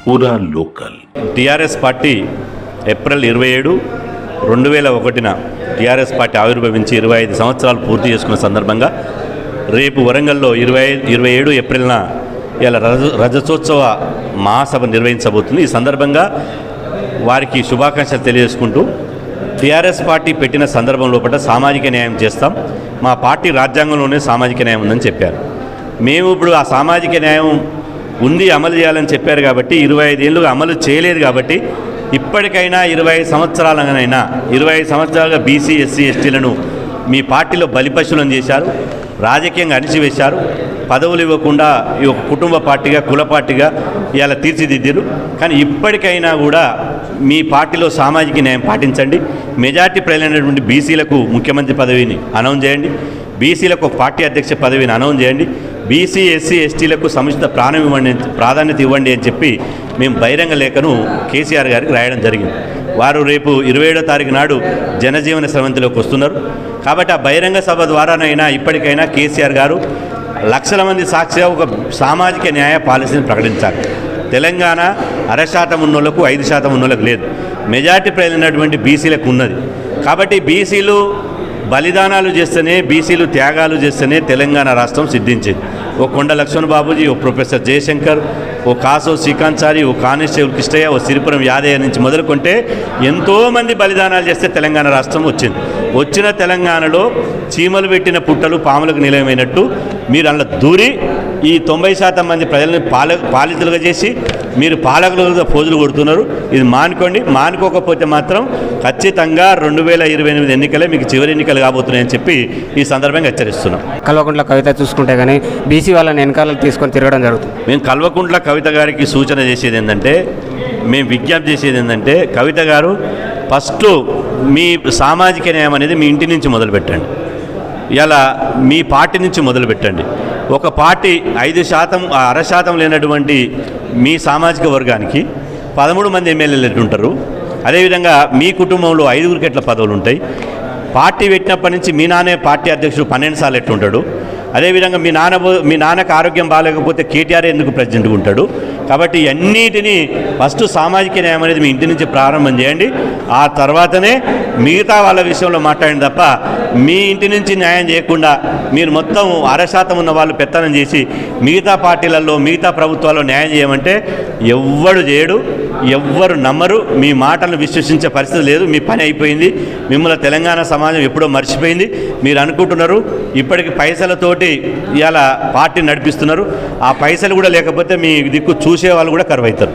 పూరా లోకల్. TRS party April 27, 2001 TRS party ఆవిర్భవించి 25 సంవత్సరాలు పూర్తి చేసుకున్న సందర్భంగా రేపు వరంగల్లో 27 ఏప్రిల్న ఇలా రజతోత్సవ మహాసభ నిర్వహించబోతుంది. ఈ సందర్భంగా వారికి శుభాకాంక్షలు తెలియజేసుకుంటూ టీఆర్ఎస్ పార్టీ పెట్టిన సందర్భం లోపల సామాజిక న్యాయం చేస్తాం, మా పార్టీ రాజ్యాంగంలోనే సామాజిక న్యాయం ఉందని చెప్పారు. మేము ఇప్పుడు ఆ సామాజిక న్యాయం ఉంది, అమలు చేయాలని చెప్పారు కాబట్టి 25 ఏళ్ళుగా అమలు చేయలేదు కాబట్టి ఇప్పటికైనా 25 సంవత్సరాలుగా బీసీ ఎస్సీ ఎస్టీలను మీ పార్టీలో బలిపశులను చేశారు, రాజకీయంగా అణిచివేశారు, పదవులు ఇవ్వకుండా ఈ ఒక కుటుంబ పార్టీగా కుల పార్టీగా ఇలా తీర్చిదిద్దారు. కానీ ఇప్పటికైనా కూడా మీ పార్టీలో సామాజిక న్యాయం పాటించండి. మెజార్టీ ప్రజలైనటువంటి బీసీలకు ముఖ్యమంత్రి పదవిని అనౌన్స్ చేయండి, బీసీలకు ఒక పార్టీ అధ్యక్ష పదవిని అనౌన్స్ చేయండి, బీసీ ఎస్సీ ఎస్టీలకు సముచిత ప్రాధాన్యత ఇవ్వండి అని చెప్పి మేము బహిరంగ లేఖను కేసీఆర్ గారికి రాయడం జరిగింది. వారు రేపు 27వ తారీఖు నాడు జనజీవన స్రవంతిలోకి వస్తున్నారు. కాబట్టి ఆ బహిరంగ సభ ద్వారానైనా ఇప్పటికైనా కేసీఆర్ గారు లక్షల మంది సాక్షిగా ఒక సామాజిక న్యాయ పాలసీని ప్రకటించాలి. తెలంగాణ 0.5% ఉన్నోళ్లకు 5% ఉన్నోళ్ళకు లేదు, మెజార్టీ ప్రజలైనటువంటి బీసీలకు ఉన్నది. కాబట్టి బీసీలు బలిదానాలు చేస్తేనే, బీసీలు త్యాగాలు చేస్తేనే తెలంగాణ రాష్ట్రం సిద్ధించింది. ఓ కొండ లక్ష్మణ్ బాబుజీ, ఓ ప్రొఫెసర్ జయశంకర్, ఓ కాసో శ్రీకాంత్, ఓ కానిస్టేబుల్ కృష్ణయ్య, ఓ సిరిపురం యాదయ్య నుంచి మొదలుకుంటే ఎంతోమంది బలిదానాలు చేస్తే తెలంగాణ రాష్ట్రం వచ్చింది. వచ్చిన తెలంగాణలో చీమలు పెట్టిన పుట్టలు పాములకు నిలయమైనట్టు మీరు అందులో దూరి ఈ 90% మంది ప్రజలను పాలితులుగా చేసి మీరు పాలకులుగా పోజులు కొడుతున్నారు. ఇది మానుకోండి. మానుకోకపోతే మాత్రం ఖచ్చితంగా 2028 ఎన్నికలే మీకు చివరి ఎన్నికలు కాబోతున్నాయని చెప్పి ఈ సందర్భంగా హెచ్చరిస్తున్నాం. కల్వకుంట్ల కవిత చూసుకుంటే కానీ బీసీ వాళ్ళని వెనకాల తీసుకొని తిరగడం జరుగుతుంది. మేము కల్వకుంట్ల కవిత గారికి సూచన చేసేది ఏంటంటే, మేము విజ్ఞప్తి చేసేది ఏంటంటే, కవిత గారు ఫస్ట్ మీ సామాజిక న్యాయం అనేది మీ ఇంటి నుంచి మొదలుపెట్టండి. ఇలా మీ పార్టీ నుంచి మొదలుపెట్టండి. ఒక పార్టీ 5%, 0.5% లేనటువంటి మీ సామాజిక వర్గానికి 13 మంది ఎమ్మెల్యేలు ఎట్లుంటారు? అదేవిధంగా మీ కుటుంబంలో 5గురికి ఎట్లా పదవులు ఉంటాయి? పార్టీ పెట్టినప్పటి నుంచి మీ నాన్నే పార్టీ అధ్యక్షుడు 12 సార్లు ఎట్లుంటాడు? అదేవిధంగా మీ నాన్నకు ఆరోగ్యం బాగాలేకపోతే కేటీఆర్ ఎందుకు ప్రెసిడెంట్గా ఉంటాడు? కాబట్టి అన్నిటినీ ఫస్ట్ సామాజిక న్యాయం అనేది మీ ఇంటి నుంచి ప్రారంభం చేయండి. ఆ తర్వాతనే మిగతా వాళ్ళ విషయంలో మాట్లాడండి తప్ప మీ ఇంటి నుంచి న్యాయం చేయకుండా మీరు మొత్తం 0.5% ఉన్న వాళ్ళు పెత్తనం చేసి మిగతా పార్టీలలో మిగతా ప్రభుత్వాల్లో న్యాయం చేయమంటే ఎవ్వడు చేయడు, ఎవ్వరు నమ్మరు. మీ మాటలను విశ్వసించే పరిస్థితి లేదు. మీ పని అయిపోయింది. మిమ్మల్ని తెలంగాణ సమాజం ఎప్పుడో మర్చిపోయింది. మీరు అనుకుంటున్నారు ఇప్పటికి పైసలతోటి ఇవాళ పార్టీ నడిపిస్తున్నారు. ఆ పైసలు కూడా లేకపోతే మీ దిక్కు చూసే వాళ్ళు కూడా కరువవుతారు.